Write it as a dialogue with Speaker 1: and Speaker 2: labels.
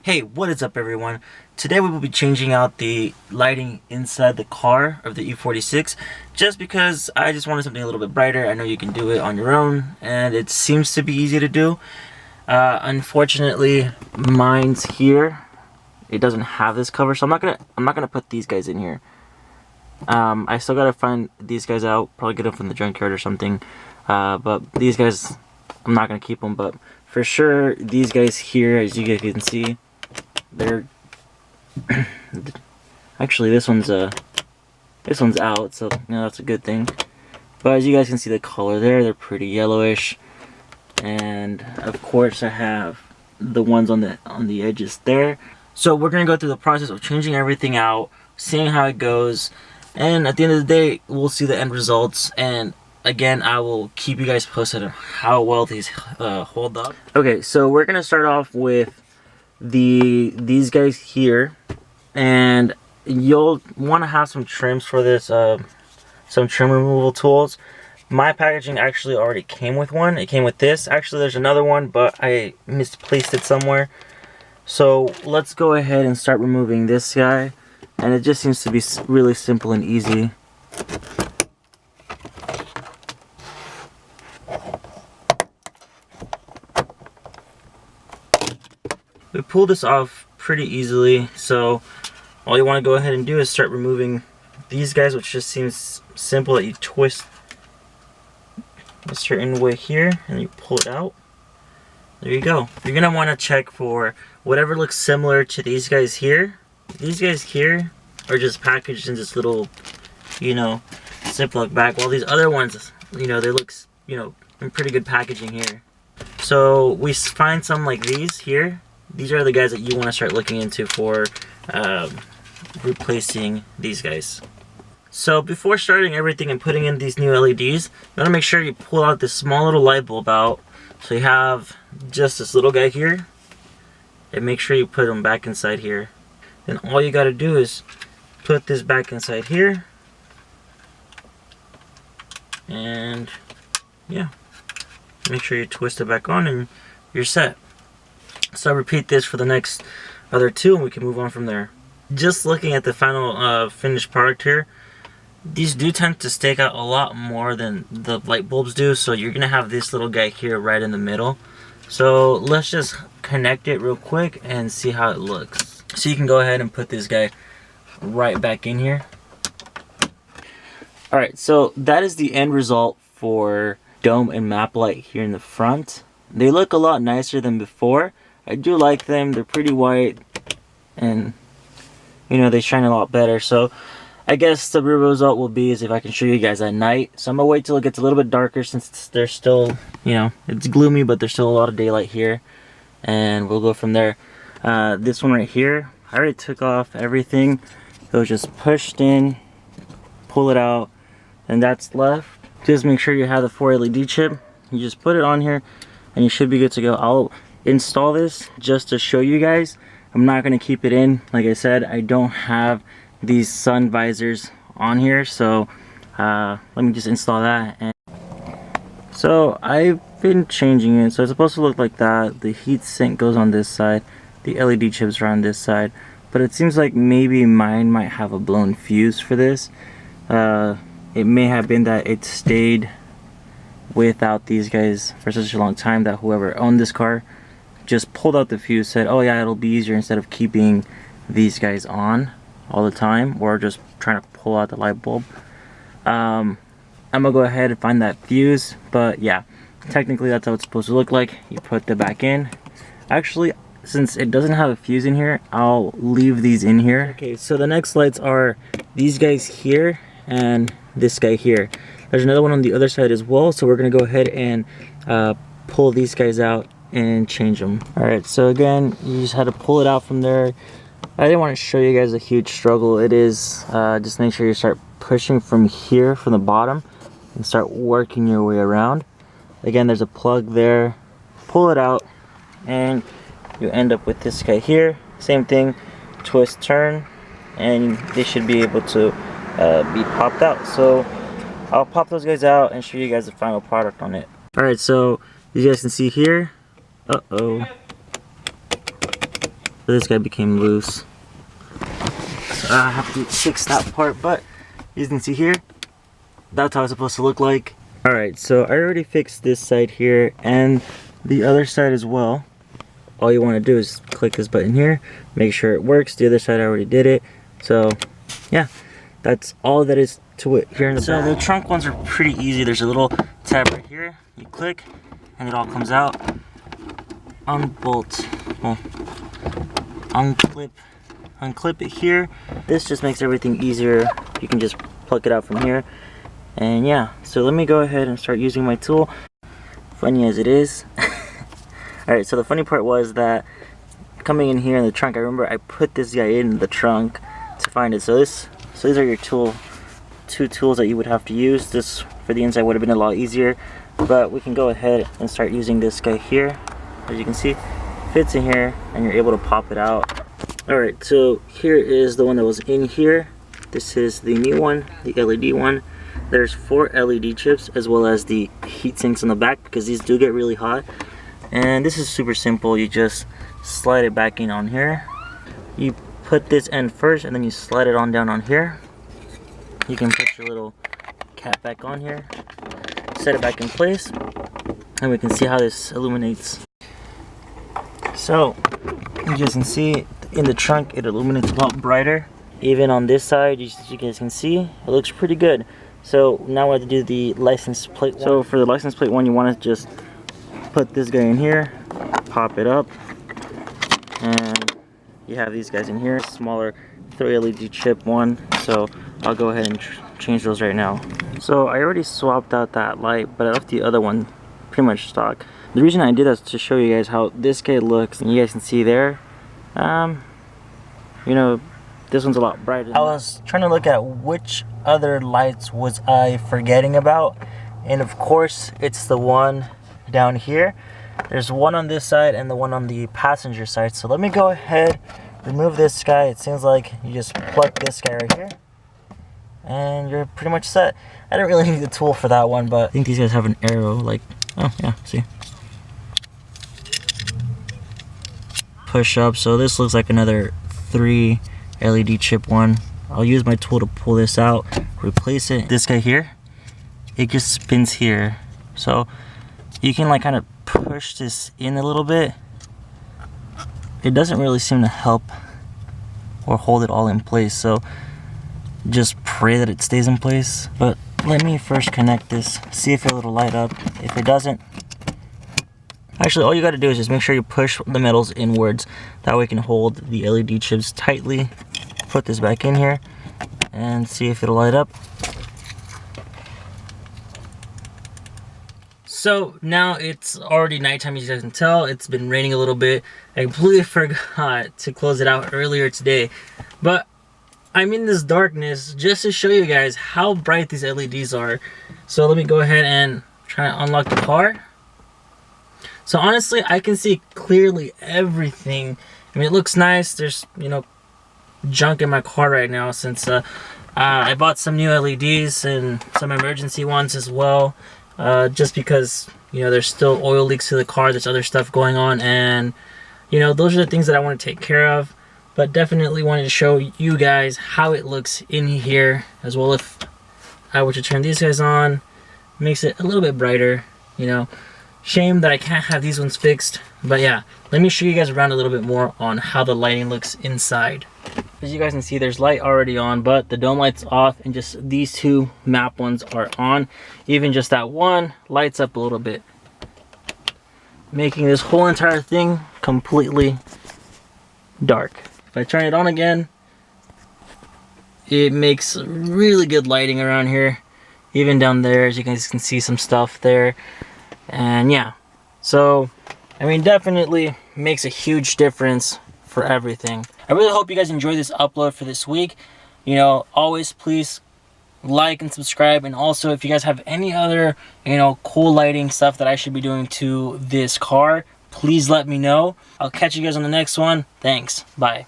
Speaker 1: Hey, what is up everyone? Today we will be changing out the lighting inside the car of the E46 just because I just wanted something a little bit brighter. I know you can do it on your own and it seems to be easy to do. Unfortunately, mine's here. It doesn't have this cover, so I'm not gonna put these guys in here. I still gotta find these guys out, probably get them from the junkyard or something. But these guys, I'm not gonna keep them, but for sure these guys here, as you guys can see, they're actually this one's out, so you know, that's a good thing. But as you guys can see, the color there, they're pretty yellowish, and of course I have the ones on the edges there. So we're gonna go through the process of changing everything out, seeing how it goes, and at the end of the day we'll see the end results. And again, I will keep you guys posted on how well these hold up. Okay, so we're gonna start off with these guys here, and you'll want to have some trims for this, some trim removal tools. My packaging actually already came with one. It came with this. Actually, there's another one, but I misplaced it somewhere. So let's go ahead and start removing this guy, and it just seems to be really simple and easy. We pull this off pretty easily, so all you want to go ahead and do is start removing these guys, which just seems simple, that you twist a certain way here and you pull it out. There you go. You're going to want to check for whatever looks similar to these guys here. These guys here are just packaged in this little, you know, Ziploc bag, while these other ones, you know, they look, you know, in pretty good packaging here. So we find some like these here. These are the guys that you want to start looking into for replacing these guys. So before starting everything and putting in these new LEDs, you want to make sure you pull out this small little light bulb out. So you have just this little guy here, and make sure you put them back inside here. Then all you got to do is put this back inside here, and yeah, make sure you twist it back on and you're set. So repeat this for the next other two and we can move on from there. Just looking at the final finished product here, these do tend to stake out a lot more than the light bulbs do, so you're gonna have this little guy here right in the middle. So let's just connect it real quick and see how it looks. So you can go ahead and put this guy right back in here. Alright, so that is the end result for dome and map light here in the front. They look a lot nicer than before. I do like them. They're pretty white and, you know, they shine a lot better. So I guess the real result will be is if I can show you guys at night. So I'm gonna wait till it gets a little bit darker, since there's still, you know, it's gloomy, but there's still a lot of daylight here, and we'll go from there. This one right here, I already took off everything. It was just pushed in, pull it out, and that's left. Just make sure you have the 4 LED chip. You just put it on here and you should be good to go. I'll install this just to show you guys. I'm not going to keep it in. Like I said, I don't have these sun visors on here, so let me just install that. And so I've been changing it, so it's supposed to look like that. The heat sink goes on this side, the LED chips are on this side, but it seems like maybe mine might have a blown fuse for this. It may have been that it stayed without these guys for such a long time that whoever owned this car just pulled out the fuse, said, oh yeah, it'll be easier instead of keeping these guys on all the time or just trying to pull out the light bulb. I'm gonna go ahead and find that fuse, but yeah, technically that's how it's supposed to look like. You put the back in. Actually, since it doesn't have a fuse in here, I'll leave these in here. Okay, so the next lights are these guys here and this guy here. There's another one on the other side as well, so we're gonna go ahead and pull these guys out and change them. Alright, so again, you just had to pull it out from there. I didn't want to show you guys a huge struggle. It is, just make sure you start pushing from here, from the bottom, and start working your way around. Again, there's a plug there. Pull it out, and you end up with this guy here. Same thing, twist, turn, and they should be able to be popped out. So I'll pop those guys out and show you guys the final product on it. Alright, so you guys can see here, So this guy became loose. So I have to fix that part, but you can see here, that's how it's supposed to look like. Alright, so I already fixed this side here and the other side as well. All you want to do is click this button here, make sure it works. The other side I already did it. So yeah, that's all that is to it here in the back. So the trunk ones are pretty easy. There's a little tab right here. You click and it all comes out. Unbolt, well, unclip it here. This just makes everything easier. You can just pluck it out from here. And yeah, so let me go ahead and start using my tool. Funny as it is. Alright, so the funny part was that coming in here in the trunk, I remember I put this guy in the trunk to find it. So these are your two tools that you would have to use. This for the inside would have been a lot easier, but we can go ahead and start using this guy here. As you can see, fits in here and you're able to pop it out. Alright, so here is the one that was in here. This is the new one, the LED one. There's 4 LED chips as well as the heat sinks on the back because these do get really hot. And this is super simple. You just slide it back in on here. You put this end first and then you slide it on down on here. You can put your little cap back on here, set it back in place, and we can see how this illuminates. So you guys can see in the trunk it illuminates a lot brighter. Even on this side, you guys can see it looks pretty good. So now we have to do the license plate one. So for the license plate one, you want to just put this guy in here, pop it up, and you have these guys in here. Smaller 3 LED chip one. So I'll go ahead and change those right now. So I already swapped out that light, but I left the other one pretty much stock. The reason I did that is to show you guys how this guy looks. And you guys can see there, you know, this one's a lot brighter. I was trying to look at which other lights was I forgetting about, and of course it's the one down here. There's one on this side and the one on the passenger side. So let me go ahead, remove this guy. It seems like you just pluck this guy right here and you're pretty much set. I didn't really need the tool for that one, but I think these guys have an arrow, like, oh yeah, see, push up. So this looks like another 3 LED chip one. I'll use my tool to pull this out, replace it. This guy here, it just spins here, so you can like kind of push this in a little bit. It doesn't really seem to help or hold it all in place, so just pray that it stays in place. But let me first connect this, see if it'll light up. If it doesn't, actually all you got to do is just make sure you push the metals inwards. That way it can hold the LED chips tightly. Put this back in here and see if it'll light up. So now it's already nighttime, as you guys can tell. It's been raining a little bit. I completely forgot to close it out earlier today, but I'm in this darkness just to show you guys how bright these LEDs are. So let me go ahead and try to unlock the car. So honestly, I can see clearly everything. I mean, it looks nice. There's, you know, junk in my car right now since I bought some new LEDs and some emergency ones as well. Just because, you know, there's still oil leaks to the car, there's other stuff going on, and you know, those are the things that I want to take care of. But definitely wanted to show you guys how it looks in here as well. If I were to turn these guys on, makes it a little bit brighter, you know. Shame that I can't have these ones fixed, but yeah, let me show you guys around a little bit more on how the lighting looks inside. As you guys can see, there's light already on, but the dome light's off and just these 2 map ones are on. Even just that one lights up a little bit, making this whole entire thing completely dark. If I turn it on again, it makes really good lighting around here. Even down there, as you guys can see some stuff there. And yeah, so I mean, definitely makes a huge difference for everything. I really hope you guys enjoyed this upload for this week. You know, always please like and subscribe, and also if you guys have any other, you know, cool lighting stuff that I should be doing to this car, please let me know. I'll catch you guys on the next one. Thanks. Bye.